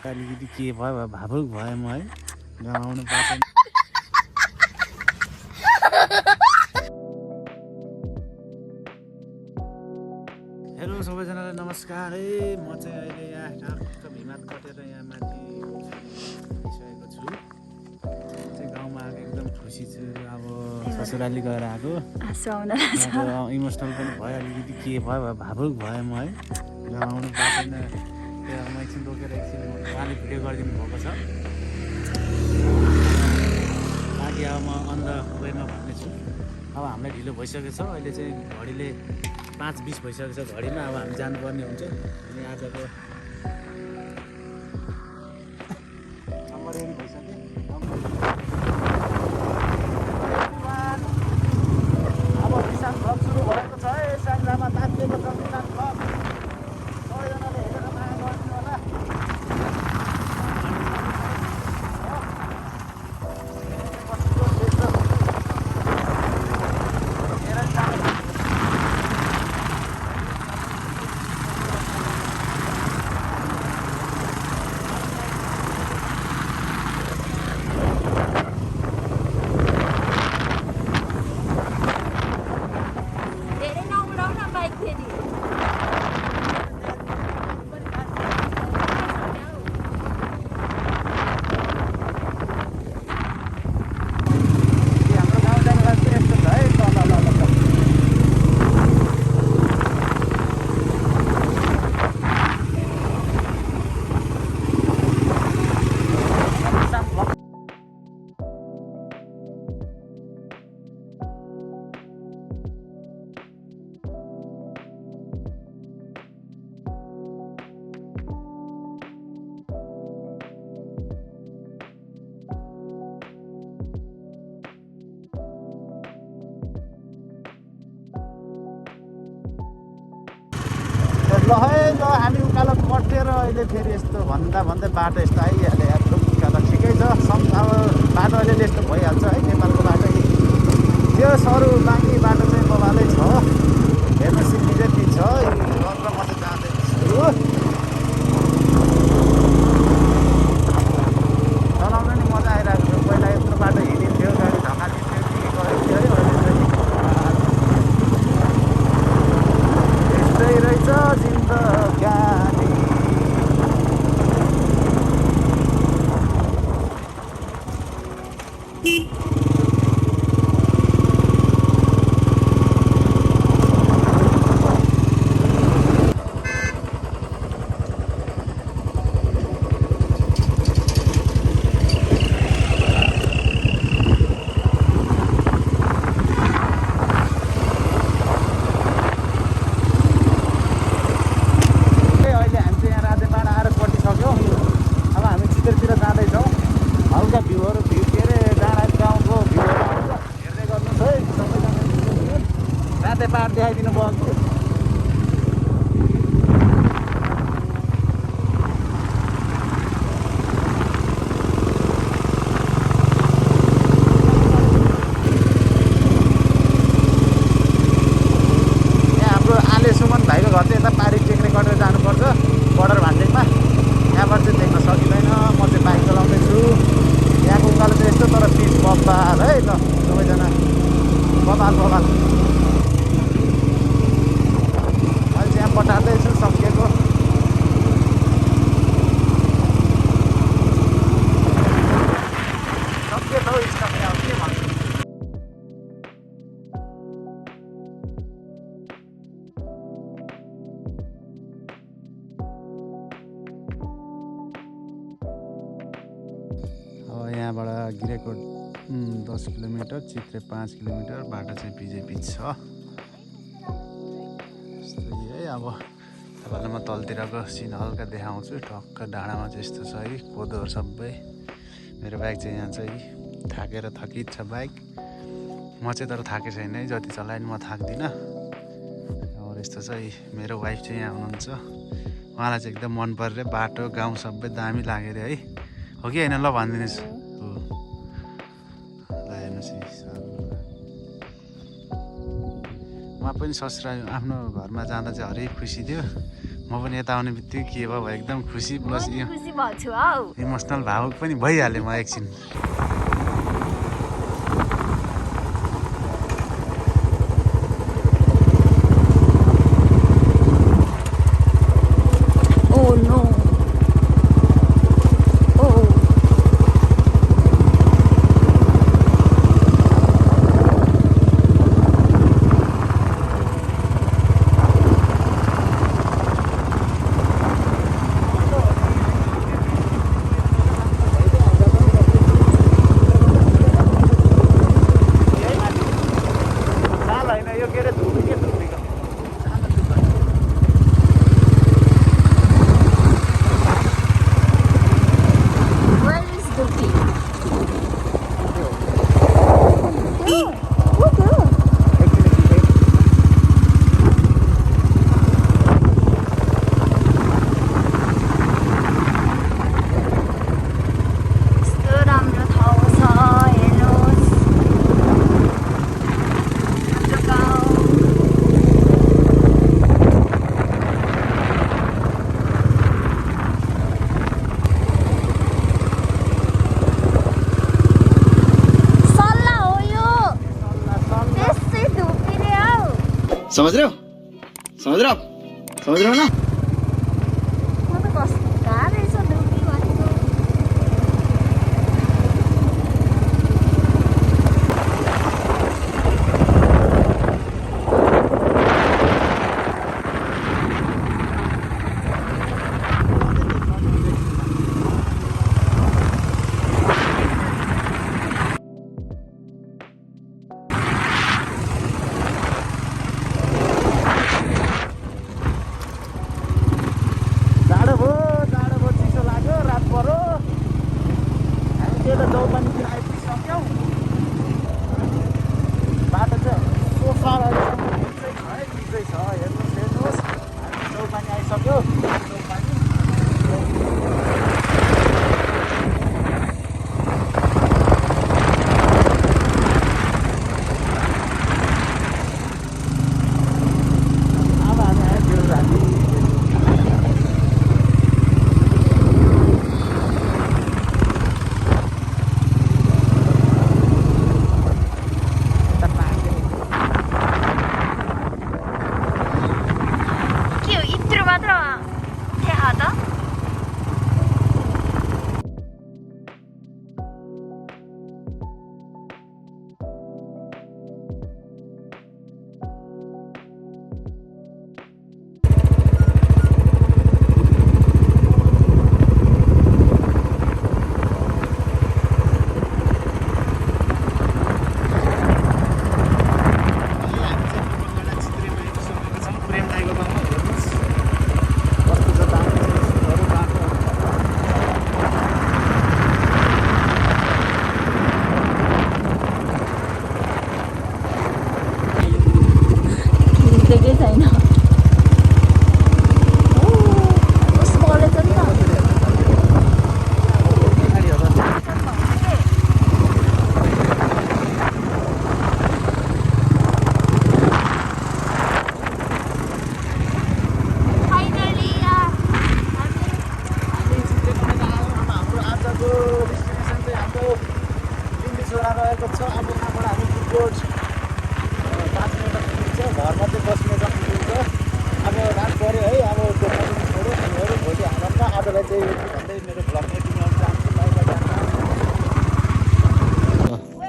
अलिकति के भयो भावुक भएँ म है गराउनु पर्छ। हेलो सबैजनालाई नमस्कार है। म चाहिँ अहिले यहाँ ठ्याक्क भिमात कटेर यहाँ माथि आइसकेको छु। चाहिँ गाउँमा आएको एकदम खुसी छु। अब ससुराली गएर आएको इमोसनल पनि भयो अलिकति के भयो भावुक भएँ म है गराउनु पर्दैन। त्यहाँ म एकछिन रोकेर एकछिन उहाँले भिडियो गरिदिनु भएको छ। बाँकी अब म अन द वेमा भन्नेछु। अब हामीलाई ढिलो भइसकेको छ। अहिले चाहिँ घडीले 5:20 भइसकेको छ घडीमा। अब हामी जानुपर्ने हुन्छ। अनि आजको रेडी भइसक्यो। अब किसान ब्लग सुरु भएको छ है। साङ्जामा तातिएको छ किसान ब्लग। सबैजनाले हेरेर माया गरिदिनु होला। ल है ल हामी उकालो कटेर अहिले फेरि यस्तो भन्दा भन्दै बाटो यस्तो आइहाल्यो यार। उकालो ठिकै छ। अब बाटो अहिले यस्तो भइहाल्छ है नेपालको बाटो। त्यो सरू बाँकी बाटो चाहिँ बबालै छ। हेर्नु सिक्ने जति छ। र म चाहिँ जाँदैछु। चलाउनु नि मजा आइरहेको थियो। पहिला यत्रो बाटो हिँडिन्थ्यो, गाडी धकालिन्थ्यो के गरिन्थ्यो है। अहिले चाहिँ रहेछ जिन्दगानी। पार देखाइदिनु भयो। यहाँ हाम्रो आले सुमन भाइको घर चाहिँ यता पारी टेक्ने कटेर जानुपर्छ बर्डर भान्जिङमा। यहाँबाट चाहिँ देख्न सकिँदैन। म चाहिँ बाइक चलाउँदैछु। यहाँको उकालो चाहिँ यस्तो तर पिच बबाल है। ल सबैजना बबाल बबाल। पटाल्दैछु सकिएको। सकिएको स्टपले अब के भन्छु। अब यहाँबाट गिरेकोट 10 किलोमिटर, चित्रे 5 किलोमिटर बाटो चाहिँ बिजेपी छ। अब तपाईँलाई म तलतिरको सिन हल्का देखाउँछु। ठक्क डाँडामा चाहिँ यस्तो छ है कोदोहरू सबै। मेरो बाइक चाहिँ यहाँ चाहिँ थाकेर थकित छ बाइक। म चाहिँ तर थाके छैन है। जति चलाए नि म थाक्दिनँ। और यस्तो चाहिँ मेरो वाइफ चाहिँ यहाँ हुनुहुन्छ। उहाँलाई चाहिँ एकदम मन परेर बाटो गाउँ सबै दामी लाग्यो अरे है। हो कि होइन ल भनिदिनुहोस्। हो ल हेर्नुहोस् उहाँ पनि ससुरा आफ्नो घरमा जाँदा चाहिँ हरेक खुसी थियो। म पनि यता आउने बित्तिकै के भयो एकदम खुसी प्लस खुसी भएको छु हौ इमोसनल भावुक पनि भइहालेँ म एकछिन समझ रहे हो समझ रहे हो ना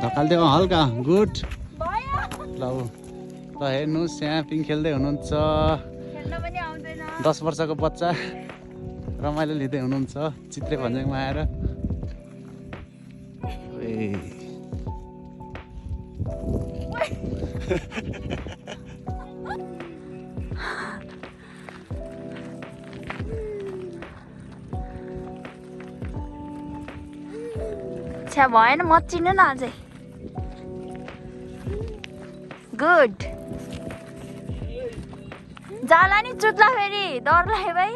ढकाल्दिएको हल्का गुड ल हेर्नुहोस् यहाँ पिङ खेल्दै हुनुहुन्छ 10 वर्षको बच्चा रमाइलो लिँदै हुनुहुन्छ चित्रे भन्ज्याङमा आएर छ्या भएन मच्चिनु न अझै गुड जाला नि चुत्ला फेरि डर लाग्यो भाइ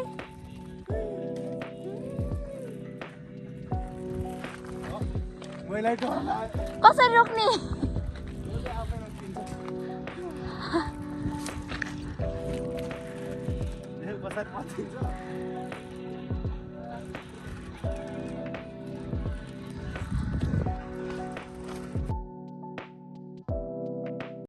कसरी रोक्ने साइड